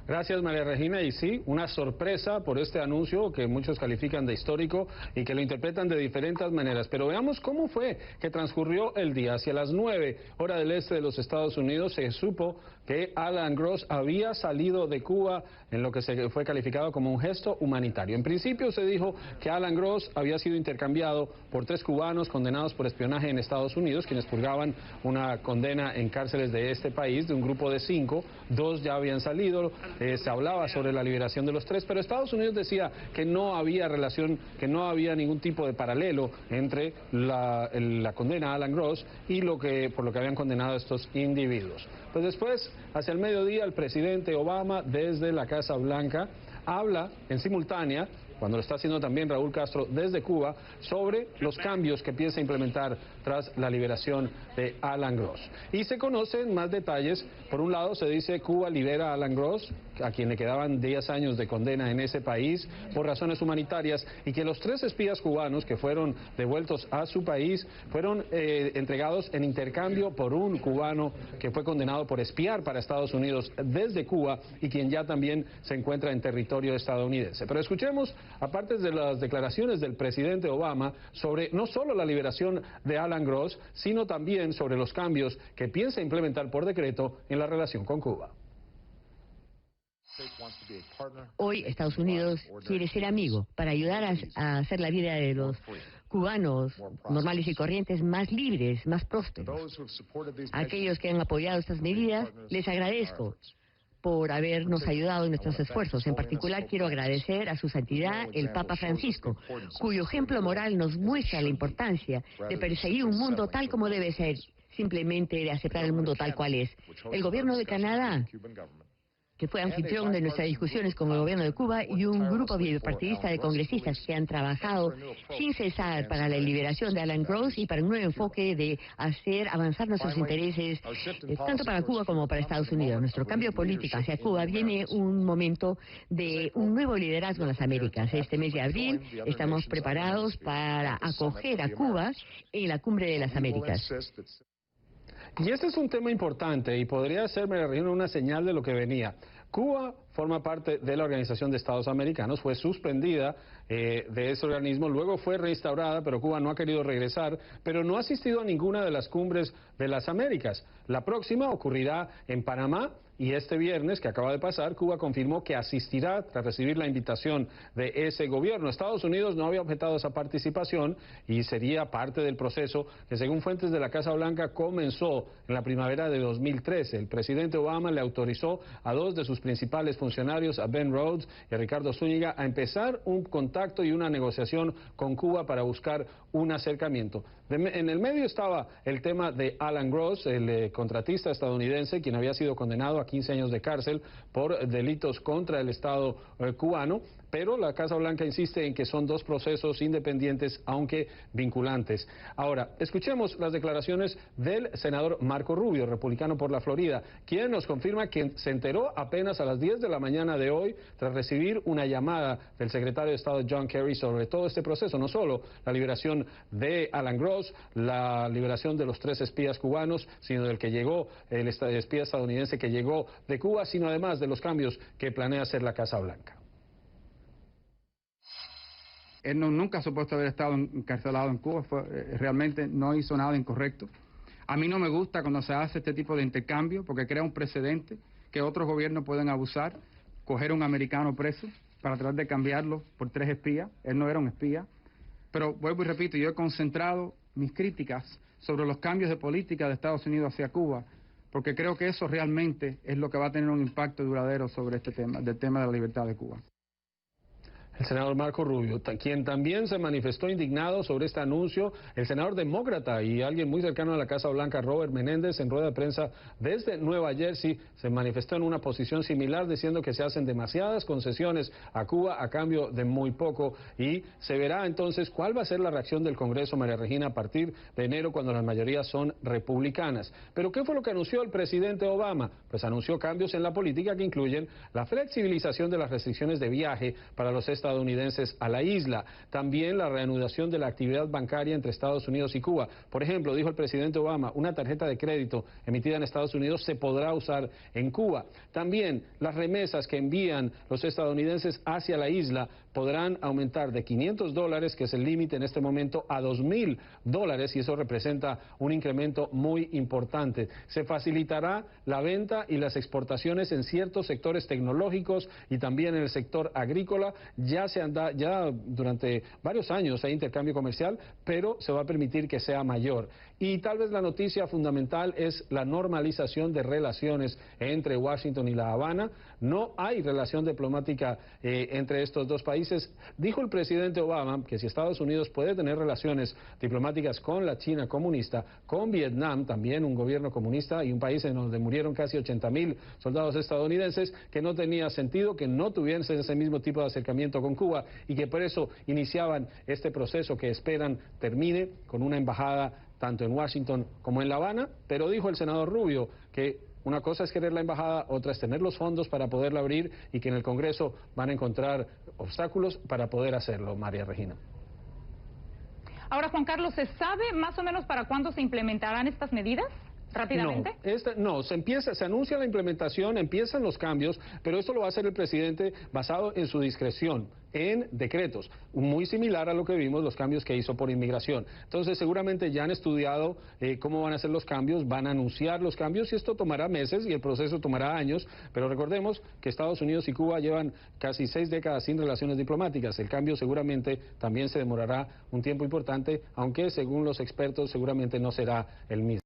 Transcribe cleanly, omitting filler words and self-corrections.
Gracias, María Regina. Y sí, una sorpresa por este anuncio que muchos califican de histórico y que lo interpretan de diferentes maneras. Pero veamos cómo fue que transcurrió el día. Hacia las 9 hora del este de los Estados Unidos se supo que Alan Gross había salido de Cuba en lo que se fue calificado como un gesto humanitario. En principio se dijo que Alan Gross había sido intercambiado por 3 cubanos condenados por espionaje en Estados Unidos, quienes purgaban una condena en cárceles de este país, de un grupo de 5, 2 ya habían salido. Se hablaba sobre la liberación de los 3, pero Estados Unidos decía que no había relación, que no había ningún tipo de paralelo entre la condena a Alan Gross y por lo que habían condenado a estos individuos. Pues después, hacia el mediodía, el presidente Obama, desde la Casa Blanca, habla en simultánea, cuando lo está haciendo también Raúl Castro desde Cuba, sobre los cambios que piensa implementar tras la liberación de Alan Gross. Y se conocen más detalles. Por un lado, se dice Cuba libera a Alan Gross, a quien le quedaban 10 años de condena en ese país por razones humanitarias, y que los 3 espías cubanos que fueron devueltos a su país fueron entregados en intercambio por un cubano que fue condenado por espiar para Estados Unidos desde Cuba y quien ya también se encuentra en territorio estadounidense. Pero escuchemos, aparte de las declaraciones del presidente Obama sobre no solo la liberación de Alan Gross, sino también sobre los cambios que piensa implementar por decreto en la relación con Cuba. Hoy Estados Unidos quiere ser amigo para ayudar a hacer la vida de los cubanos normales y corrientes más libres, más prósperos. A aquellos que han apoyado estas medidas, les agradezco por habernos ayudado en nuestros esfuerzos. En particular, quiero agradecer a su santidad, el Papa Francisco, cuyo ejemplo moral nos muestra la importancia de perseguir un mundo tal como debe ser, simplemente de aceptar el mundo tal cual es. El gobierno de Canadá, que fue anfitrión de nuestras discusiones con el gobierno de Cuba, y un grupo bipartidista de congresistas que han trabajado sin cesar para la liberación de Alan Gross y para un nuevo enfoque de hacer avanzar nuestros intereses, tanto para Cuba como para Estados Unidos. Nuestro cambio político hacia Cuba viene un momento de un nuevo liderazgo en las Américas. Este mes de abril estamos preparados para acoger a Cuba en la Cumbre de las Américas. Y este es un tema importante y podría ser, María Regina, una señal de lo que venía. Cuba forma parte de la Organización de Estados Americanos, fue suspendida de ese organismo, luego fue reinstaurada, pero Cuba no ha querido regresar, pero no ha asistido a ninguna de las cumbres de las Américas. La próxima ocurrirá en Panamá, y este viernes que acaba de pasar, Cuba confirmó que asistirá tras recibir la invitación de ese gobierno. Estados Unidos no había objetado esa participación y sería parte del proceso que, según fuentes de la Casa Blanca, comenzó en la primavera de 2013. El presidente Obama le autorizó a 2 de sus principales funcionarios, a Ben Rhodes y a Ricardo Zúñiga, a empezar un contacto y una negociación con Cuba para buscar un acercamiento. En el medio estaba el tema de Alan Gross, el contratista estadounidense, quien había sido condenado a 15 años de cárcel por delitos contra el Estado cubano, pero la Casa Blanca insiste en que son 2 procesos independientes, aunque vinculantes. Ahora, escuchemos las declaraciones del senador Marco Rubio, republicano por la Florida, quien nos confirma que se enteró apenas a las 10 de la mañana de hoy, tras recibir una llamada del secretario de Estado John Kerry sobre todo este proceso, no solo la liberación de Alan Gross, la liberación de los 3 espías cubanos, sino del que llegó, el espía estadounidense que llegó de Cuba, sino además de los cambios que planea hacer la Casa Blanca. Él nunca ha supuesto haber estado encarcelado en Cuba, realmente no hizo nada incorrecto. A mí no me gusta cuando se hace este tipo de intercambio, porque crea un precedente que otros gobiernos pueden abusar, coger a un americano preso para tratar de cambiarlo por 3 espías. Él no era un espía. Pero vuelvo y repito, yo he concentrado mis críticas sobre los cambios de política de Estados Unidos hacia Cuba, porque creo que eso realmente es lo que va a tener un impacto duradero sobre este tema, del tema de la libertad de Cuba. El senador Marco Rubio, quien también se manifestó indignado sobre este anuncio, el senador demócrata y alguien muy cercano a la Casa Blanca, Robert Menéndez, en rueda de prensa desde Nueva Jersey, se manifestó en una posición similar, diciendo que se hacen demasiadas concesiones a Cuba a cambio de muy poco, y se verá entonces cuál va a ser la reacción del Congreso, María Regina, a partir de enero, cuando las mayorías son republicanas. Pero ¿qué fue lo que anunció el presidente Obama? Pues anunció cambios en la política que incluyen la flexibilización de las restricciones de viaje para los estadounidenses estadounidenses a la isla. También la reanudación de la actividad bancaria entre Estados Unidos y Cuba. Por ejemplo, dijo el presidente Obama, una tarjeta de crédito emitida en Estados Unidos se podrá usar en Cuba. También las remesas que envían los estadounidenses hacia la isla podrán aumentar de $500, que es el límite en este momento, a $2,000, y eso representa un incremento muy importante. Se facilitará la venta y las exportaciones en ciertos sectores tecnológicos y también en el sector agrícola. Ya durante varios años hay intercambio comercial, pero se va a permitir que sea mayor. Y tal vez la noticia fundamental es la normalización de relaciones entre Washington y La Habana. No hay relación diplomática entre estos dos países. Dijo el presidente Obama que si Estados Unidos puede tener relaciones diplomáticas con la China comunista, con Vietnam, también un gobierno comunista y un país en donde murieron casi 80,000 soldados estadounidenses, que no tenía sentido que no tuviesen ese mismo tipo de acercamiento con Cuba y que por eso iniciaban este proceso que esperan termine con una embajada tanto en Washington como en La Habana. Pero dijo el senador Rubio que una cosa es querer la embajada, otra es tener los fondos para poderla abrir y que en el Congreso van a encontrar obstáculos para poder hacerlo, María Regina. Ahora, Juan Carlos, ¿se sabe más o menos para cuándo se implementarán estas medidas? ¿Rápidamente? No, se anuncia la implementación, empiezan los cambios, pero esto lo va a hacer el presidente basado en su discreción, en decretos, muy similar a lo que vimos los cambios que hizo por inmigración. Entonces seguramente ya han estudiado cómo van a ser los cambios, van a anunciar los cambios y esto tomará meses y el proceso tomará años, pero recordemos que Estados Unidos y Cuba llevan casi 6 décadas sin relaciones diplomáticas. El cambio seguramente también se demorará un tiempo importante, aunque según los expertos seguramente no será el mismo.